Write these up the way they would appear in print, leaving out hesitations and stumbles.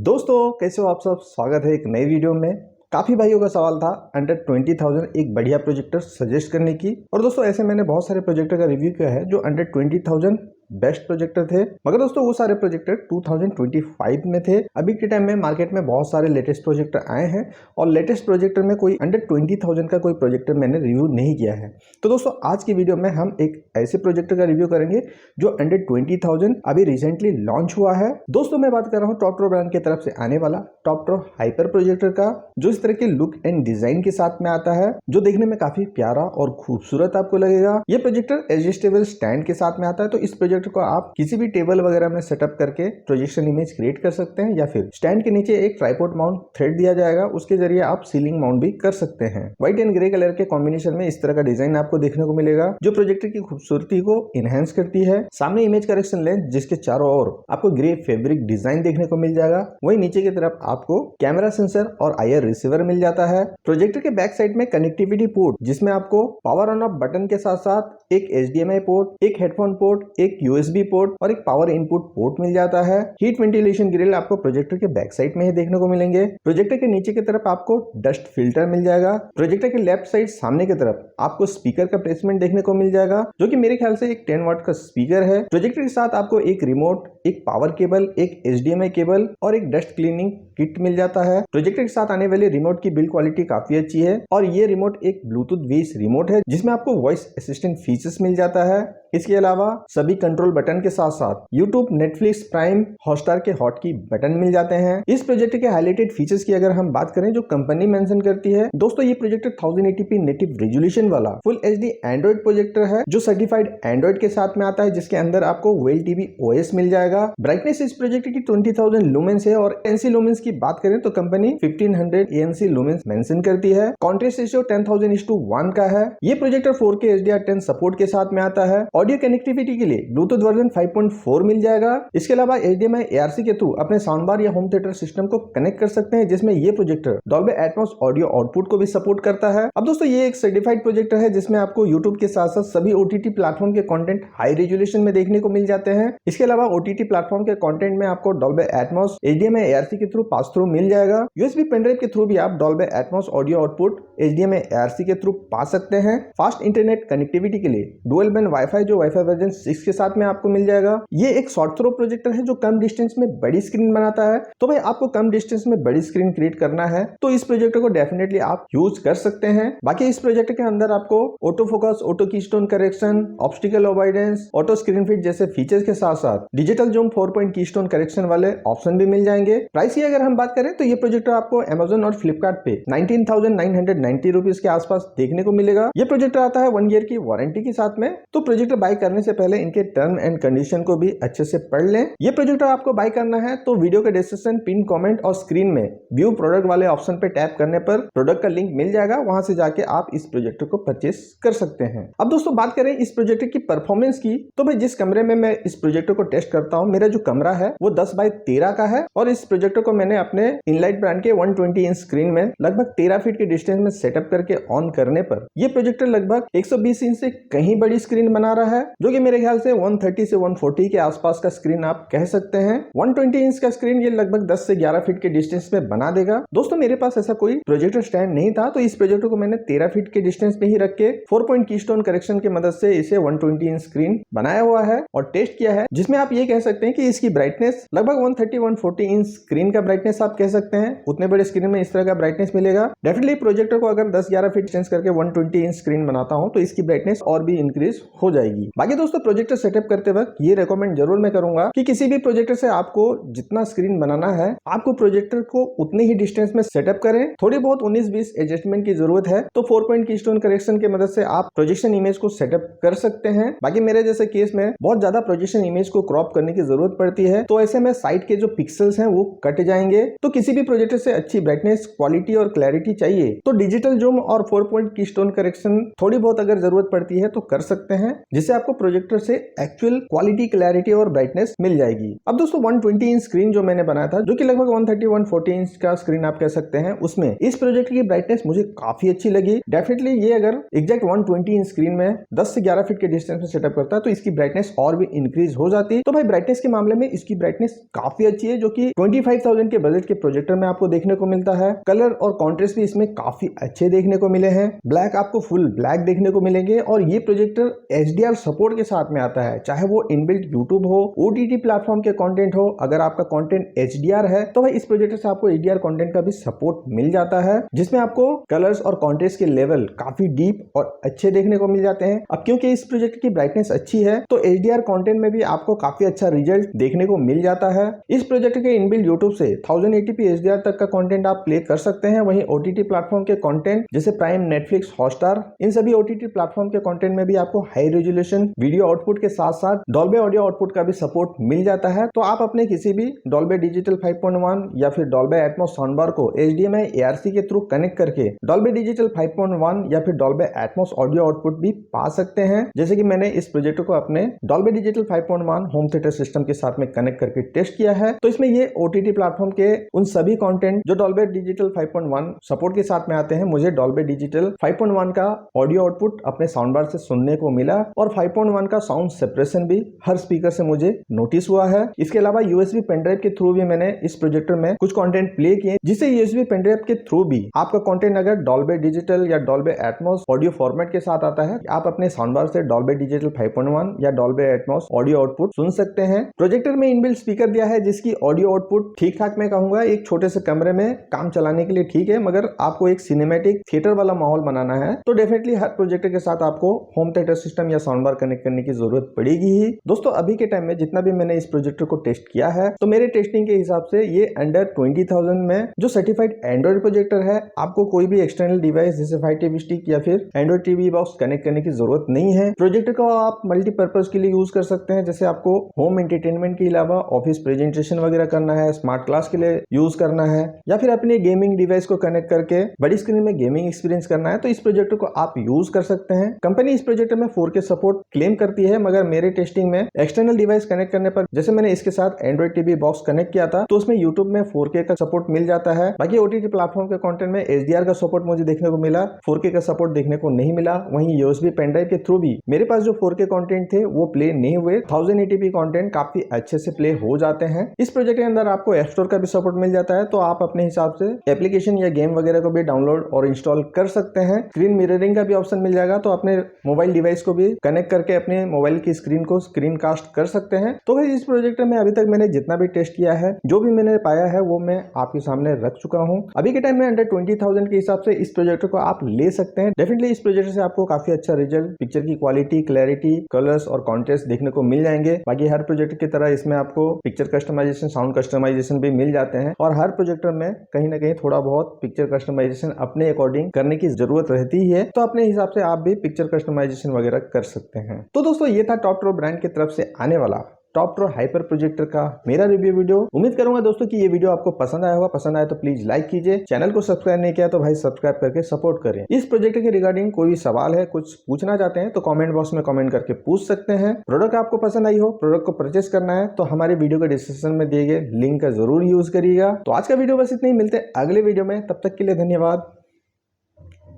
दोस्तों कैसे हो आप सब। स्वागत है एक नई वीडियो में। काफी भाइयों का सवाल था अंडर 20,000 एक बढ़िया प्रोजेक्टर सजेस्ट करने की। और दोस्तों ऐसे मैंने बहुत सारे प्रोजेक्टर का रिव्यू किया है जो अंडर 20,000 बेस्ट प्रोजेक्टर थे, मगर दोस्तों वो सारे प्रोजेक्टर 2025 में थे। अभी के टाइम में मार्केट में बहुत सारे लेटेस्ट प्रोजेक्टर आए हैं और लेटेस्ट प्रोजेक्टर में कोई अंडर 20,000 का कोई प्रोजेक्टर मैंने रिव्यू नहीं किया है। तो दोस्तों आज की वीडियो में हम एक ऐसे प्रोजेक्टर का रिव्यू करेंगे जो अंडर 20,000 अभी रिसेंटली लॉन्च हुआ है। दोस्तों मैं बात कर रहा हूँ टॉपट्रो ब्रांड की तरफ से आने वाला टॉपट्रो हाइपर प्रोजेक्टर का, जो इस तरह के लुक एंड डिजाइन के साथ में आता है, जो देखने में काफी प्यारा और खूबसूरत आपको लगेगा। ये प्रोजेक्टर एडजस्टेबल स्टैंड के साथ में आता है, तो इस प्रोजेक्टर को आप किसी भी टेबल वगैरह में सेटअप करके प्रोजेक्शन इमेज क्रिएट कर सकते हैं, या फिर स्टैंड के नीचे एक ट्राइपॉड माउंट थ्रेड दिया जाएगा, उसके जरिए आप सीलिंग माउंट भी कर सकते हैं। व्हाइट एंड ग्रे कलर के कॉम्बिनेशन में इस तरह का डिजाइन आपको देखने को मिलेगा, जो प्रोजेक्टर की खूबसूरती को इनहेंस करती है। सामने इमेज करेक्शन लेंस जिसके चारों ओर आपको ग्रे फैब्रिक डिजाइन देखने को मिल जाएगा, वही नीचे की तरफ आपको कैमरा सेंसर और आईआर रिसीवर मिल जाता है। प्रोजेक्टर के बैक साइड में कनेक्टिविटी पोर्ट, जिसमें आपको पावर ऑन ऑफ बटन के साथ साथ एक HDMI पोर्ट, एक हेडफोन पोर्ट, एक USB पोर्ट और एक पावर इनपुट पोर्ट मिल जाता है। हीट वेंटिलेशन ग्रिल आपको प्रोजेक्टर के बैक साइड में ही देखने को मिलेंगे। प्रोजेक्टर के नीचे की तरफ आपको डस्ट फिल्टर मिल जाएगा। प्रोजेक्टर के लेफ्ट साइड सामने की तरफ आपको स्पीकर का प्लेसमेंट देखने को मिल जाएगा, जो कि मेरे ख्याल से एक 10 वाट का स्पीकर है। प्रोजेक्टर के साथ आपको एक रिमोट, एक पावर केबल, एक HDMI केबल और एक डस्ट क्लीनिंग किट मिल जाता है। प्रोजेक्टर के साथ आने वाले रिमोट की बिल्ड क्वालिटी काफी अच्छी है और ये रिमोट एक ब्लूटूथ बेस्ड रिमोट है, जिसमें आपको वॉइस असिस्टेंट फीचर्स मिल जाता है। इसके अलावा सभी कंट्रोल बटन के साथ साथ YouTube, Netflix, प्राइम, हॉटस्टार के हॉट की बटन मिल जाते हैं। इस प्रोजेक्टर के हाईलाइटेड फीचर्स की अगर हम बात करें जो कंपनी मेंशन करती है, दोस्तों ये प्रोजेक्टर 1080p नेटिव रेजोल्यूशन वाला फुल HD एंड्रॉइड प्रोजेक्टर है, जो सर्टिफाइड एंड्रॉइड के साथ में आता है, जिसके अंदर आपको वेल टीवी OS मिल जाएगा। ब्राइटनेस इस प्रोजेक्टर की 20,000 लुमेंस है और ANC लुमेंस की बात करें तो कंपनी 1500 ANC लुमेंस मेंशन करती है। कॉन्ट्रास्ट रेशियो 10,000:1 का है। ये प्रोजेक्टर 4K HDR10 सपोर्ट के साथ में आता है। ऑडियो कनेक्टिविटी के लिए ब्लूटूथ वर्जन 5.4 मिल जाएगा। इसके अलावा HDMI ARC के थ्रू अपने साउंड बार या होम थिएटर सिस्टम को कनेक्ट कर सकते हैं, जिसमें ये projector Dolby Atmos audio output को भी सपोर्ट करता है। अब दोस्तों ये एक सर्टिफाइड प्रोजेक्टर है, जिसमें आपको YouTube के साथ साथ सभी OTT प्लेटफॉर्म के कंटेंट हाई रेजोल्यूशन में देखने को मिल जाते हैं। इसके अलावा OTT प्लेटफॉर्म के कंटेंट में आपको डॉल्बी एटमॉस HDMI ARC के थ्रू पास थ्रू मिल जाएगा। USB पेनड्राइव के थ्रू भी आप Dolby Atmos audio output HDMI ARC के थ्रू पा सकते हैं। फास्ट इंटरनेट कनेक्टिविटी के लिए डुअल बैंड वाईफाई जो वाईफाई वर्जन 6 के साथ में आपको मिल जाएगा। ये एक शॉर्ट थ्रो प्रोजेक्टर है जो कम डिस्टेंस में बड़ी स्क्रीन बनाता है। तो भाई आपको कम डिस्टेंस में बड़ी स्क्रीन क्रिएट करना है तो इस प्रोजेक्टर को डेफिनेटली आप यूज कर सकते हैं। बाकी इस प्रोजेक्टर के अंदर आपको auto focus, auto keystone correction, obstacle avoidance, auto screen fit जैसे फीचर्स के साथ साथ digital zoom 4 point keystone correction वाले ऑप्शन भी मिल जाएंगे। प्राइस की अगर हम बात करें तो ये प्रोजेक्टर आपको Amazon और फ्लिपकार्ट पे 19,990 रुपीज के आसपास देखने को मिलेगा। ये प्रोजेक्टर आता है 1 ईयर की वारंटी के साथ में। तो प्रोजेक्टर बाय करने से पहले इनके टर्म एंड कंडीशन को भी अच्छे से पढ़ लें। ये प्रोजेक्टर आपको बाय करना है तो वीडियो के डिस्क्रिप्शन, पिन कमेंट और स्क्रीन में व्यू प्रोडक्ट वाले ऑप्शन पे टैप करने पर प्रोडक्ट का लिंक मिल जाएगा, वहां से जाके आप इस प्रोजेक्टर को परचेस कर सकते हैं। अब दोस्तों बात करें इस प्रोजेक्टर की परफॉर्मेंस की, तो भाई जिस कमरे में मैं इस प्रोजेक्टर को टेस्ट करता हूं, मेरा जो कमरा है वो 10x13 का है और इस प्रोजेक्टर को मैंने अपने इनलाइट ब्रांड के 120 इंच स्क्रीन में लगभग 13 फीट के डिस्टेंस में सेटअप करके ऑन करने पर ये प्रोजेक्टर लगभग 120 इंच से कहीं बड़ी स्क्रीन बना रहा है, जो कि मेरे ख्याल से 130 से 140 के आसपास का स्क्रीन आप कह सकते हैं। 120 इंच का स्क्रीन ये लगभग 10 से 11 फीट के डिस्टेंस में बना देगा। दोस्तों मेरे पास ऐसा कोई प्रोजेक्टर स्टैंड नहीं था, तो इस प्रोजेक्टर को मैंने 13 फीट के डिस्टेंस में ही रख के 4 पॉइंट कीस्टोन करेक्शन की मदद से इसे 120 इंच स्क्रीन बनाया हुआ है और टेस्ट किया है, जिसमें आप ये कह सकते हैं कि इसकी ब्राइटनेस लगभग 130-140 इंच स्क्रीन का ब्राइटनेस आप कह सकते हैं। उतने बड़े स्क्रीन में इस तरह का ब्राइटनेस मिलेगा। डेफिनेटली प्रोजेक्टर को अगर 10-11 फीट डिस्टेंस करके 120 इंच स्क्रीन बनाता हूं तो इसकी ब्राइटनेस और भी इंक्रीज हो जाएगी। बाकी दोस्तों प्रोजेक्टर सेटअप करते वक्त ये रेकमेंड जरूर मैं करूंगा कि किसी भी प्रोजेक्टर से आपको जितना स्क्रीन बनाना है, आपको प्रोजेक्टर को उतने ही डिस्टेंस में सेटअप करें। थोड़ी बहुत 19-20 एडजस्टमेंट की जरूरत है तो 4 पॉइंट कीस्टोन करेक्शन की मदद से आप प्रोजेक्शन इमेज को सेटअप कर सकते हैं। बाकी मेरे जैसे केस में बहुत ज्यादा प्रोजेक्शन इमेज को क्रॉप करने की जरूरत पड़ती है, तो ऐसे में साइड के जो पिक्सल्स हैं वो कट जाएंगे। तो किसी भी प्रोजेक्टर से अच्छी ब्राइटनेस, क्वालिटी और क्लैरिटी चाहिए तो डिजिटल जूम और 4 पॉइंट कीस्टोन करेक्शन थोड़ी बहुत अगर जरूरत पड़ती है तो कर सकते हैं, जिससे आपको प्रोजेक्टर से एक्चुअल क्वालिटी, क्लैरिटी और ब्राइटनेस मिल जाएगी। अब दोस्तों 120 इंच स्क्रीन जो मैंने बनाया था, जो कि लगभग 130-140 इंच का स्क्रीन आप कह सकते हैं, उसमें इस प्रोजेक्ट की ब्राइटनेस मुझे काफी अच्छी लगी। डेफिनेटली ये अगर एग्जैक्ट 120 इंच स्क्रीन में 10 से 11 फीट के डिस्टेंस में सेटअप करता है तो इसकी ब्राइटनेस और भी इंक्रीज हो जाती। तो भाई ब्राइटनेस के मामले में इसकी ब्राइटनेस काफी अच्छी है, जो कि 25,000 के बजट के प्रोजेक्टर में आपको देखने को मिलता है। कलर और कॉन्ट्रास्ट भी इसमें काफी अच्छे देखने को मिले हैं। ब्लैक आपको फुल ब्लैक देखने को मिलेंगे और ये प्रोजेक्टर HDR सपोर्ट के साथ में आता है, चाहे वो इनबिल्ट यूट्यूब हो, OTT प्लेटफॉर्म के कंटेंट हो। अगर आपका कंटेंट HDR है तो भाई इस प्रोजेक्टर से आपको HDR कंटेंट का भी सपोर्ट मिल जाता है, जिसमें आपको कलर्स और कॉन्ट्रास्ट के लेवल काफी डीप और अच्छे देखने को मिल जाते हैं। अब क्योंकि इस प्रोजेक्टर की ब्राइटनेस अच्छी है तो HDR कंटेंट में भी आपको काफी अच्छा रिजल्ट देखने को मिल जाता है। इस प्रोजेक्टर के इनबिल्ट यूट्यूब से 1080p HDR तक का कंटेंट आप प्ले कर सकते हैं। वहीं OTT प्लेटफॉर्म के कंटेंट जैसे प्राइम, नेटफ्लिक्स, हॉटस्टार, इन सभी OTT प्लेटफॉर्म के कंटेंट में भी आपको हाई रेजोल्यूशन वीडियो आउटपुट के साथ साथ डॉल्बी ऑडियो आउटपुट का भी सपोर्ट मिल जाता है। तो आप अपने किसी भी डॉल्बी डिजिटल 5.1 या फिर डॉल्बी एटमॉस साउंड बार को HDMI ARC के थ्रू कनेक्ट करके डॉल्बी डिजिटल 5.1 या फिर डॉल्बी एटमॉस ऑडियो आउटपुट भी पा सकते हैं। जैसे कि मैंने इस प्रोजेक्टर को अपने Dolby digital 5.1 home theatre system के साथ में कनेक्ट करके टेस्ट किया है। तो इसमें ये OTT प्लेटफॉर्म के उन सभी कंटेंट जो डॉल्बी डिजिटल 5.1 सपोर्ट के साथ में आते हैं, मुझे डॉल्बी डिजिटल 5.1 का ऑडियो आउटपुट अपने साउंड बार से सुनने को मिला और 5.1 का साउंड सेपरेशन भी हर स्पीकर से मुझे नोटिस हुआ है। इसके अलावा USB पेन ड्राइव के थ्रू भी मैंने इस प्रोजेक्टर में कुछ कंटेंट प्ले किए, जिससे USB पेन ड्राइव के थ्रू भी आपका कंटेंट अगर डॉल्बी डिजिटल या डॉल्बी एटमॉस ऑडियो फॉर्मेट के साथ आता है, आप अपने साउंड बार से डॉल्बी डिजिटल 5.1 या डॉल्बी एटमॉस ऑडियो आउटपुट सुन सकते हैं। प्रोजेक्टर में इनबिल्ट स्पीकर दिया है जिसकी ऑडियो आउटपुट ठीक ठाक मैं कहूंगा एक छोटे से कमरे में काम चलाने के लिए ठीक है, मगर आपको एक सिनेमैटिक थिएटर वाला माहौल बनाना है तो डेफिनेटली हर प्रोजेक्टर के साथ आपको होम थिएटर सिस्टम या साउंड बार कनेक्ट करने की जरूरत पड़ेगी ही। दोस्तों अभी के टाइम में जितना भी मैंने इस प्रोजेक्टर को टेस्ट किया है तो मेरे टेस्टिंग के हिसाब से ये अंडर 20,000 में जो सर्टिफाइड एंड्रॉइड प्रोजेक्टर है, आपको कोई भी एक्सटर्नल डिवाइस जैसे Fire TV स्टिक या फिर एंड्रॉइड TV बॉक्स कनेक्ट करने की जरूरत नहीं है। प्रोजेक्टर को आप मल्टीपर्पज के लिए यूज कर सकते हैं, जैसे आपको होम एंटरटेनमेंट के अलावा ऑफिस प्रेजेंटेशन वगैरह करना है, स्मार्ट क्लास के लिए यूज करना है, या फिर अपने गेमिंग डिवाइस को कनेक्ट करके बड़ी स्क्रीन में गेमिंग एक्सपीरियंस करना है, तो इस प्रोजेक्टर को आप यूज कर सकते हैं। कंपनी इस प्रोजेक्टर में 4K सपोर्ट क्लेम करती है, मगर मेरे टेस्टिंग में एक्सटर्नल डिवाइस कनेक्ट करने पर, जैसे मैंने इसके साथ एंड्रॉइड TV बॉक्स कनेक्ट किया था तो उसमें यूट्यूब में 4K का सपोर्ट मिल जाता है। बाकी OTT प्लेटफॉर्म के कंटेंट में HDR का सपोर्ट मुझे देखने को मिला, 4K का सपोर्ट देखने को नहीं मिला। वहीं USB पेन ड्राइव के थ्रू भी मेरे पास जो 4K कंटेंट थे वो प्ले नहीं हुए। 1080p कंटेंट काफी अच्छे से प्ले हो जाते हैं। इस प्रोजेक्ट के अंदर आपको ऐप स्टोर का भी सपोर्ट मिल जाता है, तो आप अपने हिसाब से एप्लीकेशन या गेम वगैरह को भी डाउनलोड और इंस्टॉल कर सकते हैं। स्क्रीन मिररिंग का भी ऑप्शन मिल जाएगा, तो अपने मोबाइल डिवाइस को भी कनेक्ट करके अपने मोबाइल की स्क्रीन को स्क्रीन कास्ट कर सकते हैं। तो भाई इस प्रोजेक्टर में अभी तक मैंने जितना भी टेस्ट किया है, जो भी मैंने पाया है वो मैं आपके सामने रख चुका हूं। अभी के टाइम में अंडर 20,000 के हिसाब से इस प्रोजेक्टर को आप ले सकते हैं। डेफिनेटली इस प्रोजेक्टर से आपको काफी अच्छा रिजल्ट, पिक्चर की क्वालिटी, क्लैरिटी, कलर्स और कॉन्ट्रास्ट देखने को मिल जाएंगे। बाकी हर प्रोजेक्टर की तरह इसमें आपको पिक्चर कस्टमाइजेशन, साउंड कस्टमाइजेशन भी मिल जाते हैं, और हर प्रोजेक्टर में कहीं ना कहीं थोड़ा बहुत पिक्चर कस्टमाइजेशन अपने अकॉर्डिंग करने की जरूरत रहती ही है, तो अपने हिसाब से आप भी पिक्चर कस्टमाइजेशन वगैरह कर सकते हैं। तो दोस्तों ये था टॉप ट्रो ब्रांड की तरफ से आने वाला टॉप ट्रो हाइपर प्रोजेक्टर का मेरा रिव्यू वीडियो। उम्मीद करूंगा दोस्तों कि ये वीडियो आपको पसंद आया होगा। पसंद आया तो प्लीज लाइक कीजिए, चैनल को सब्सक्राइब नहीं किया तो भाई सब्सक्राइब करके सपोर्ट करें। इस प्रोजेक्ट के रिगार्डिंग कोई भी सवाल है, कुछ पूछना चाहते हैं तो कमेंट बॉक्स में कमेंट करके पूछ सकते हैं। प्रोडक्ट आपको पसंद आई हो, प्रोडक्ट को परचेस करना है तो हमारे वीडियो के डिस्क्रिप्शन में दिए गए लिंक का जरूर यूज करिएगा। तो आज का वीडियो बस इतना ही, मिलते हैं अगले वीडियो में, तब तक के लिए धन्यवाद।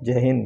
जय हिंद।